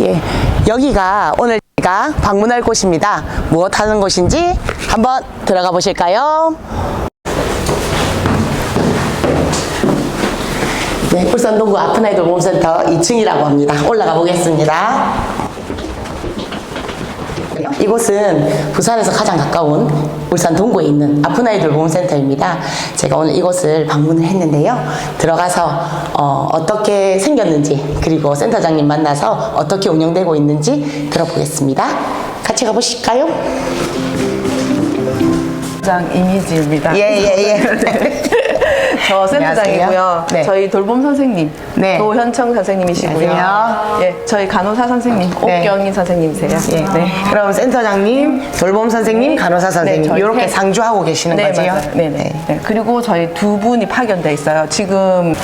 예, 여기가 오늘 제가 방문할 곳입니다. 무엇 하는 곳인지 한번 들어가 보실까요? 네, 울산 동구 아픈 아이들 보험센터 2층이라고 합니다. 올라가 보겠습니다. 이곳은 부산에서 가장 가까운 울산 동구에 있는 아픈 아이들 보험센터입니다. 제가 오늘 이곳을 방문을 했는데요. 들어가서 어떻게 생겼는지, 그리고 센터장님 만나서 어떻게 운영되고 있는지 들어보겠습니다. 같이 가보실까요? 센터장 이미지입니다. 예. 저 센터장이고요. 네. 저희 돌봄 선생님 네. 도현청 선생님이시고요. 안녕하세요. 예, 저희 간호사 선생님 네. 옥경인 선생님이세요. 예. 네. 그럼 센터장님, 돌봄 선생님, 간호사 선생님 저희 이렇게 셋. 상주하고 계시는 네, 거지요? 맞아요. 네. 그리고 저희 두 분이 파견돼 있어요. 지금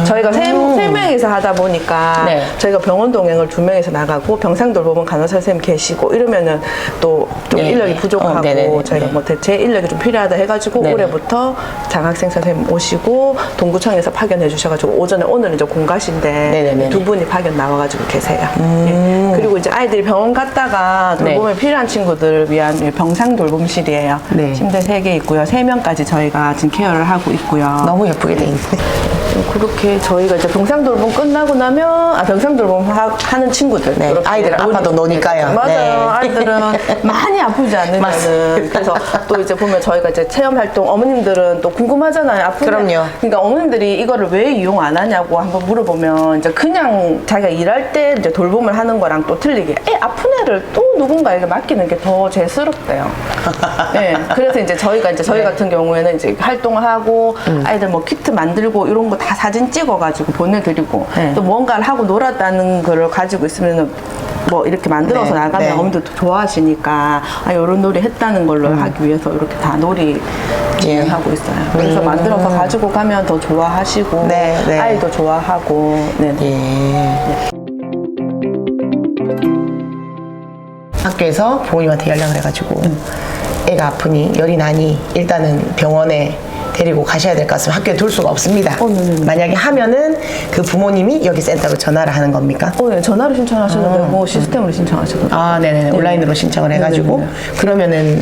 저희가 세 명이서 하다 보니까 네. 저희가 병원 동행을 2명이서 나가고 병상 돌보면 간호사 선생님 계시고 이러면은 또 좀 네. 인력이 부족하고 네네네. 저희가 뭐 대체 인력이 좀 필요하다 해가지고 네네. 올해부터 장학생 선생님 오시고 동구청에서 파견해 주셔가지고 오늘은 이제 공가신데 네네네. 두 분이 파견 나와가지고 계세요. 예. 그리고 이제 아이들이 병원 갔다가 돌봄에 네. 필요한 친구들을 위한 병상 돌봄실이에요. 네. 침대 3개 있고요. 3명까지 저희가 지금 케어를 하고 있고요. 너무 예쁘게 돼 있네. 그렇게 저희가 이제 병상 돌봄 끝나고 나면 병상 돌봄 하는 친구들 네, 그렇게 아이들은 아파도 노니까요. 맞아요. 네. 아이들은 많이 아프지 않으면은 그래서 또 이제 보면 저희가 이제 체험 활동 어머님들은 또 궁금하잖아요. 아프면 그럼요. 그러니까 어머님들이 이거를 왜 이용 안 하냐고 한번 물어보면 이제 그냥 자기가 일할 때 이제 돌봄을 하는 거랑 또 틀리게 아픈 애를 또 누군가에게 맡기는 게 더 죄스럽대요. 네, 그래서 이제 저희 같은 경우에는 이제 활동을 하고 아이들 뭐 키트 만들고 이런 거 다 사진 찍어가지고 보내드리고 네. 또 뭔가를 하고 놀았다는 거를 가지고 있으면은 뭐 이렇게 만들어서 네, 나가면 네. 어머님도 좋아하시니까 이런 놀이 했다는 걸로 하기 위해서 이렇게 다 놀이 진행하고 있어요. 그래서 만들어서 가지고 가면 더 좋아하시고 네, 네. 아이도 좋아하고 네. 예. 학교에서 부모님한테 연락을 해가지고 애가 아프니 열이 나니 일단은 병원에 데리고 가셔야 될 것 같으면 학교에 둘 수가 없습니다. 네네. 만약에 하면은 그 부모님이 여기 센터로 전화를 하는 겁니까? 네, 전화로 신청하셔도 되고 시스템으로 신청하셔도 되고 아, 네네. 온라인으로 신청을 해가지고 네네네. 그러면은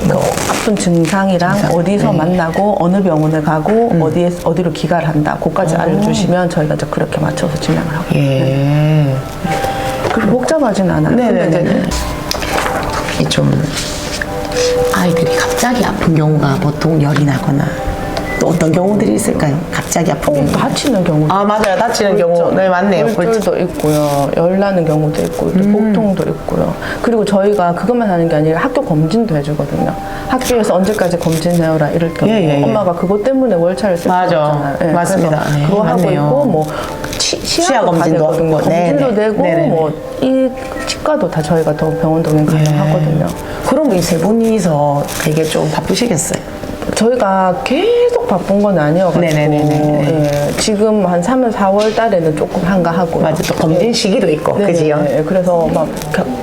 뭐 아픈 증상이랑 어디서 만나고 어느 병원에 가고 어디로 귀가를 한다. 그까지 알려주시면 저희가 이제 그렇게 맞춰서 진행을 하고. 예. 그렇게 복잡하진 않아요. 근데 이제 네네네. 이 좀 아이들이 갑자기 아픈 경우가 보통 열이 나거나 또 어떤 경우들이 있을까요? 갑자기 아픈 경우. 다치는 경우도 아, 맞아요. 다치는 경우. 네, 맞네요. 골절도 있고요. 열 나는 경우도 있고 또 복통도 있고요. 그리고 저희가 그것만 하는 게 아니라 학교 검진도 해주거든요. 학교에서 언제까지 검진해오라 이럴 경우 예. 엄마가 그것 때문에 월차를 쓸 맞아. 수가 없잖아요. 맞습니다. 그래서 네, 그거 하고 맞네요. 있고 뭐 치아 검진도 하고. 검진도 네네. 되고 네네. 뭐 이 치과도 다 저희가 더 병원 동행 가능하거든요. 그럼 이 세 분이서 되게 좀 바쁘시겠어요? 저희가 계속 바쁜 건 아니어가지고 네네네네. 예, 지금 한 3월, 4월 달에는 조금 한가하고요. 맞아. 또 검진 시기도 있고. 네네. 그지요? 그래서 막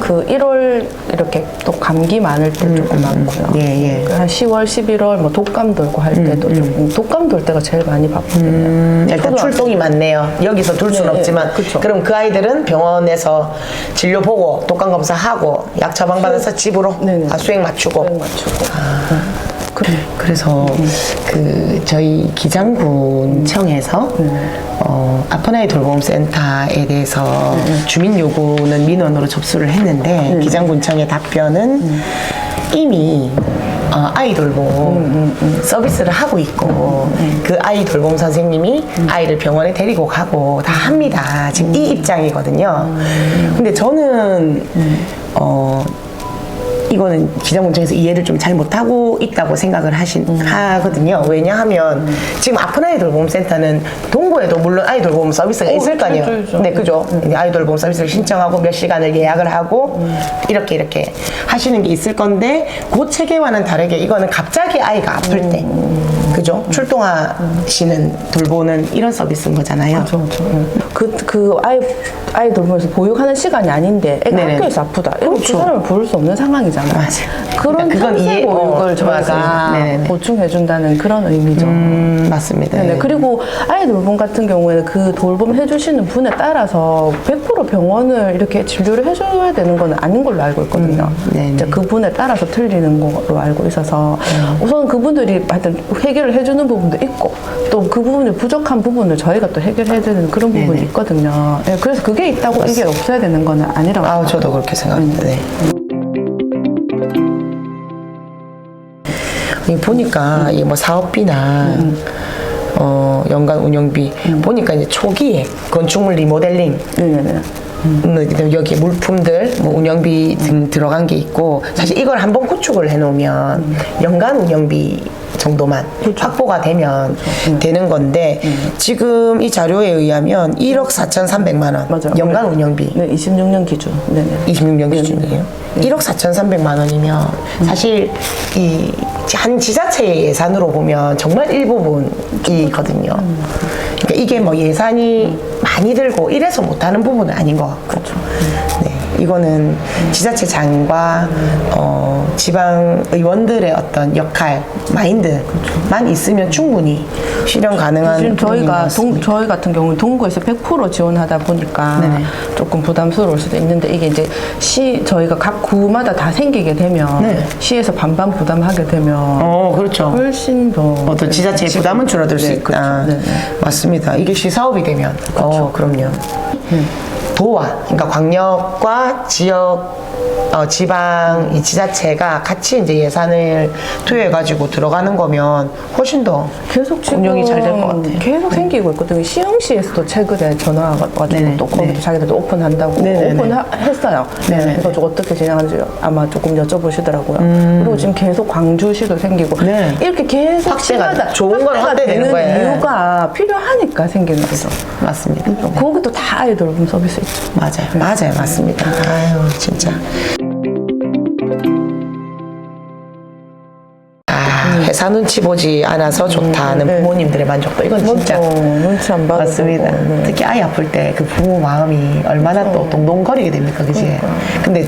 그 1월 이렇게 또 감기 많을 때 조금 많고요. 예. 한 10월, 11월 뭐 독감 돌고 할 때도 조금 독감 돌 때가 제일 많이 바쁘거든요. 일단 출동이 많네요. 여기서 둘 수는 네, 없지만 그쵸. 그럼 그 아이들은 병원에서 진료 보고 독감 검사하고 약 처방 받아서 집으로 네네. 수행 맞추고. 수행 맞추고. 그래서 그 저희 기장군청에서 아픈 아이 돌봄센터에 대해서 주민 요구는 민원으로 접수를 했는데 기장군청의 답변은 이미 아이 돌봄 서비스를 하고 있고 그 아이 돌봄 선생님이 아이를 병원에 데리고 가고 다 합니다. 지금 이 입장이거든요. 근데 저는 이거는 기장군청에서 이해를 좀 잘 못하고 있다고 생각을 하거든요. 왜냐하면 지금 아픈 아이 돌봄센터는 동구에도 물론 아이 돌봄 서비스가 있을 거 아니에요. 있죠. 네, 그죠. 아이 돌봄 서비스를 신청하고 몇 시간을 예약을 하고 이렇게 하시는 게 있을 건데 그 체계와는 다르게 이거는 갑자기 아이가 아플 때 그죠? 그죠? 출동하시는 돌보는 이런 서비스인 거잖아요. 그 아이 돌보면서 보육하는 시간이 아닌데 애가 네네. 학교에서 아프다. 이거 그 그렇죠. 사람을 부를 수 없는 상황이잖아요. 맞아요. 그런 그러니까 그건 틈새 보육을 저희가 맞아요. 네네네. 보충해준다는 그런 의미죠. 맞습니다. 네네. 그리고 아이 돌봄 같은 경우에는 그 돌봄 해주시는 분에 따라서 100% 병원을 이렇게 진료를 해줘야 되는 건 아닌 걸로 알고 있거든요. 네네. 이제 그분에 따라서 틀리는 걸로 알고 있어서 우선 그분들이 하여튼 해결을 해주는 부분도 있고 또 그 부분이 부족한 부분을 저희가 또 해결해주는 그런 부분이 네네. 있거든요. 네, 그래서 그게 있다고 이게 없어야 되는 건 아니라고. 아, 저도 그렇게 생각합니다. 네. 이 보니까 이 뭐 사업비나 연간 운영비 보니까 이제 초기에 건축물 리모델링 네네네. 여기 물품들 뭐 운영비 등 들어간 게 있고 사실 이걸 한번 구축을 해놓으면 연간 운영비 정도만 확보가 되면 되는 건데 지금 이 자료에 의하면 1억 4,300만 원 맞아요. 연간 운영비 네, 26년 기준. 네네. 26년 기준이에요. 1억 4,300만 원이면 사실 이 한 지자체의 예산으로 보면 정말 일부분이거든요. 그러니까 이게 뭐 예산이 많이 들고 이래서 못하는 부분은 아닌 것 같고. 네, 이거는 지자체장과 지방 의원들의 어떤 역할, 마인드만 있으면 충분히 실현 가능한 지금 부분인 것 저희가 같습니다. 저희 같은 경우는 동구에서 100% 지원하다 보니까 네네. 조금 부담스러울 수도 있는데 이게 이제 저희가 각 구마다 다 생기게 되면 네. 시에서 반반 부담하게 되면 그렇죠. 훨씬 더 어떤 지자체의 부담은 줄어들 수 네, 있다. 그렇죠. 네, 네. 맞습니다. 이게 시사업이 되면. 그럼요. 도와, 그러니까 광역과 지역, 지방 이 지자체가 같이 이제 예산을 투여해가지고 들어가는 거면 훨씬 더 계속 지금 운영이 잘 될 것 같아요. 계속 생기고 있거든요. 시흥시에서도 최근에 전화가 와가지고 네네. 또 거기도 네. 자기들도 오픈한다고 네네네. 오픈했어요. 네네. 그래서 어떻게 진행하는지 아마 조금 여쭤보시더라고요. 그리고 지금 계속 광주시도 생기고 네. 이렇게 계속 확대가 시마다 좋은 건 확대가 확대되는 되는 거예요. 이유가 필요하니까 생기는 거죠. 맞습니다. 네. 거기도 다 아이 돌봄 서비스 있죠. 맞아요. 맞습니다. 아유, 진짜. 회사 눈치 보지 않아서 좋다는 네. 부모님들의 만족도 이건 진짜 눈치 안 봐도 맞습니다. 되고, 네. 특히 아이 아플 때 그 부모 마음이 얼마나 또 동동거리게 됩니까, 그지? 근데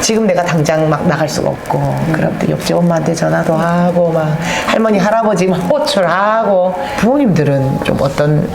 지금 내가 당장 막 나갈 수가 없고, 그럼 또 옆집 엄마한테 전화도 하고, 막 할머니, 할아버지 막 호출하고, 부모님들은 좀 어떤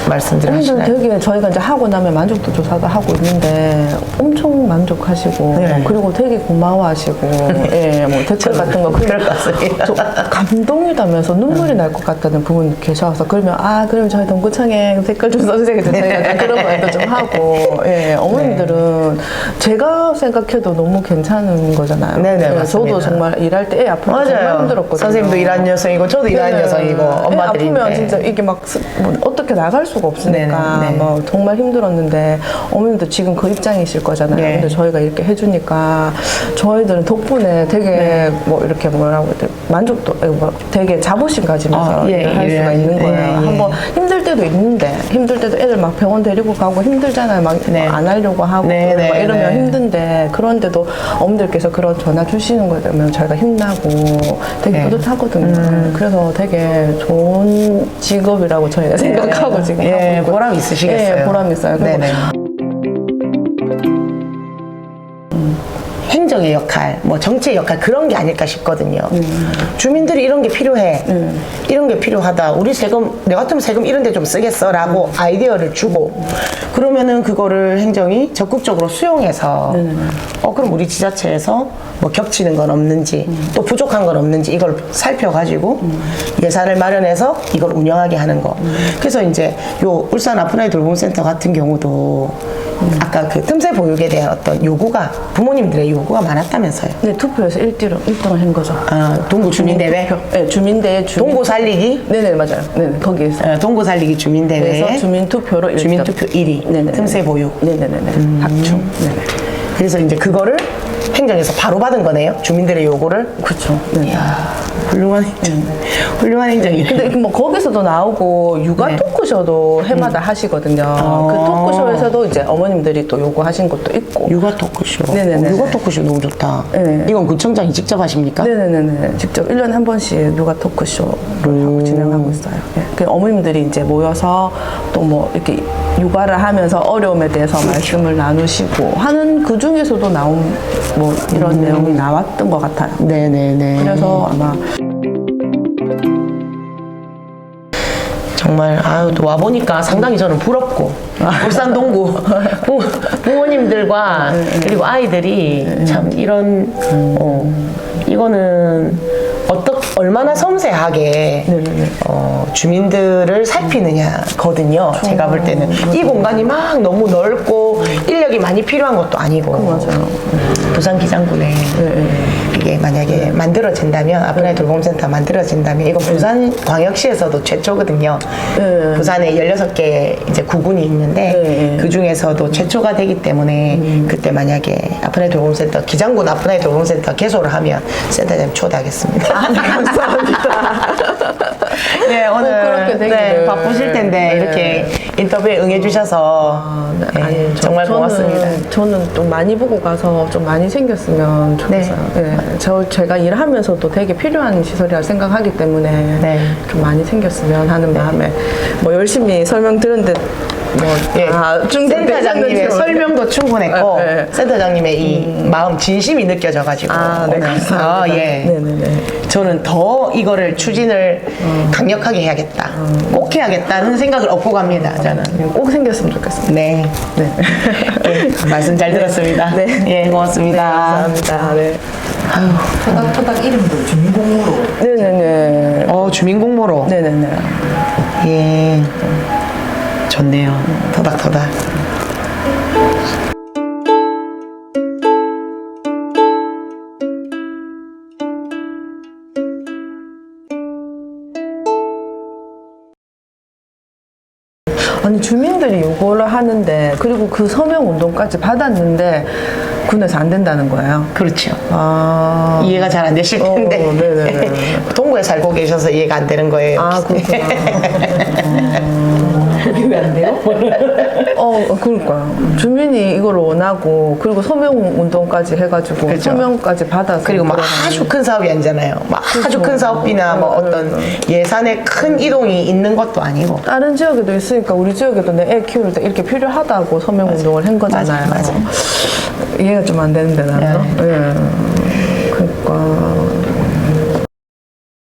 말씀들 근데 하시나요? 되게 저희가 이제 하고 나면 만족도 조사도 하고 있는데 엄청 만족하시고 네. 그리고 되게 고마워하시고 예, 뭐 댓글 같은 거 그럴 것 같습니다. 저 감동이다면서 눈물이 날 것 같다는 부분 계셔서 그러면 그럼 저희 동구청에 댓글 좀 써주세요. 저희가 약간 그런 말도 좀 하고 예, 어머님들은 제가 생각해도 너무 괜찮은 거잖아요. 네네, 예, 맞습니다. 저도 정말 일할 때 애 아프면 정말 힘들었거든요. 선생님도 일하는 여성이고, 저도 일하는 여성이고, 엄마들인데. 아프면 진짜 이게 막 뭐 어떻게 나갈 수가 없으니까 네네, 네. 뭐 정말 힘들었는데 어머님도 지금 그 입장이실 거잖아요. 네. 근데 저희가 이렇게 해주니까 저희들은 덕분에 되게 뭐 이렇게 뭐라고 해야 돼 만족도 뭐 되게 자부심 가지면서 일을 할 수가 있는 거예요. 한번 힘들 때도 있는데 힘들 때도 애들 막 병원 데리고 가고 힘들잖아요. 막 안 하려고 하고 네, 막 네, 이러면 네. 힘든데 그런데도 어머님들께서 그런 전화 주시는 거 되면 저희가 힘나고 되게 네. 뿌듯하거든요. 그래서 되게 좋은 직업이라고 저희가 생각하고 지금 하고 예, 있고. 보람 있으시겠어요. 예, 보람 있어요. 그리고 네네. 행정의 역할, 뭐 정치의 역할 그런 게 아닐까 싶거든요. 주민들이 이런 게 필요해, 이런 게 필요하다. 우리 세금, 내 같으면 세금 이런 데 좀 쓰겠어라고 아이디어를 주고 그러면은 그거를 행정이 적극적으로 수용해서 그럼 우리 지자체에서 뭐 겹치는 건 없는지 또 부족한 건 없는지 이걸 살펴가지고 예산을 마련해서 이걸 운영하게 하는 거. 그래서 이제 요 울산 아프나이 돌봄센터 같은 경우도 아까 그 틈새 보육에 대한 어떤 요구가 부모님들의 요구가 많았다면서요. 네, 투표에서 1등을 한 거죠. 동구 주민대회, 네, 주민대회 동구 살리기, 네네 맞아요. 네네 거기에서 동구 살리기 주민대회, 그래서 주민투표로 1등. 주민투표 1위, 네네 틈새 보육. 네네네 합충. 네네. 그래서 이제 그거를 행정에서 바로 받은 거네요. 주민들의 요구를. 그렇죠. 네. 이야. 훌륭한 행정. 훌륭한 행정이네. 근데 뭐 거기서도 나오고 육아 네. 토크쇼도 해마다 하시거든요. 그 토크쇼에서도 이제 어머님들이 또 요구하신 것도 있고. 육아 토크쇼. 네네네. 육아 토크쇼 너무 좋다. 네. 이건 구청장이 직접 하십니까? 네네네. 직접 1년에 한 번씩 육아 토크쇼를 하고 진행하고 있어요. 예. 그 어머님들이 이제 모여서 또 뭐 이렇게 육아를 하면서 어려움에 대해서 말씀을 나누시고 하는 그 중에서도 나온 뭐 이런 내용이 나왔던 것 같아요. 네네네. 그래서 아마 정말 아유 또 와보니까 상당히 저는 부럽고 울산 동구 부모님들과 그리고 아이들이 참 이런 이거는 얼마나 섬세하게 주민들을 살피느냐거든요. 제가 볼 때는 이 공간이 막 너무 넓고 인력이 많이 필요한 것도 아니고 맞아요. 부산 기장군에 이게 만약에 만들어진다면 아프나이 돌봄센터 만들어진다면 이건 부산 광역시에서도 최초거든요. 부산에 16개 이제 구군이 있는데 그 중에서도 최초가 되기 때문에 그때 만약에 아프나이 돌봄센터 기장군 아프나이 돌봄센터 개소를 하면 센터장님 초대하겠습니다. 아, 네, 감사합니다. 네, 오늘 그렇게 되기를. 네, 바쁘실 텐데 네. 이렇게 인터뷰에 응해주셔서 네, 아니, 정말 고맙습니다. 저는 좀 많이 보고 가서 좀 많이 생겼으면 좋겠어요. 네. 제가 일하면서도 되게 필요한 시설이라 생각하기 때문에 네. 좀 많이 생겼으면 하는 마음에 뭐 열심히 설명 들었는데 센터장님의 설명도 충분했고 네. 센터장님의 이 마음 진심이 느껴져가지고 네, 오늘 감사합니다. 예. 네네네. 저는 더 이거를 추진을 강력하게 해야겠다 꼭 해야겠다는 생각을 얻고 갑니다 저는. 꼭 생겼으면 좋겠습니다. 네. 네. 네, 말씀 잘 들었습니다. 네. 예, 고맙습니다. 감사합니다. 네. 토닥토닥 이름도 주민공무로 네네네. 주민공모로. 네네네. 예. 좋네요. 토닥토닥. 아니 주민들이 요거를 하는데 그리고 그 서명 운동까지 받았는데 군에서 안 된다는 거예요. 그렇죠. 아. 이해가 잘 안 되실 텐데 네네네. 동구에 살고 계셔서 이해가 안 되는 거예요. 아, 그렇구나. 그게 왜 안 돼요? 그러니까요. 주민이 이걸 원하고, 그리고 서명 운동까지 해가지고, 그렇죠. 서명까지 받아서. 그리고 막 들어가는. 아주 큰 사업이 아니잖아요. 막 아주 큰 사업이나 뭐 어떤 예산의 큰 이동이 있는 것도 아니고. 다른 지역에도 있으니까 우리 지역에도 내 애 키울 때 이렇게 필요하다고 서명 운동을 한 거잖아요. 맞아. 이해가 좀 안 되는데, 나는. 예. 그러니까.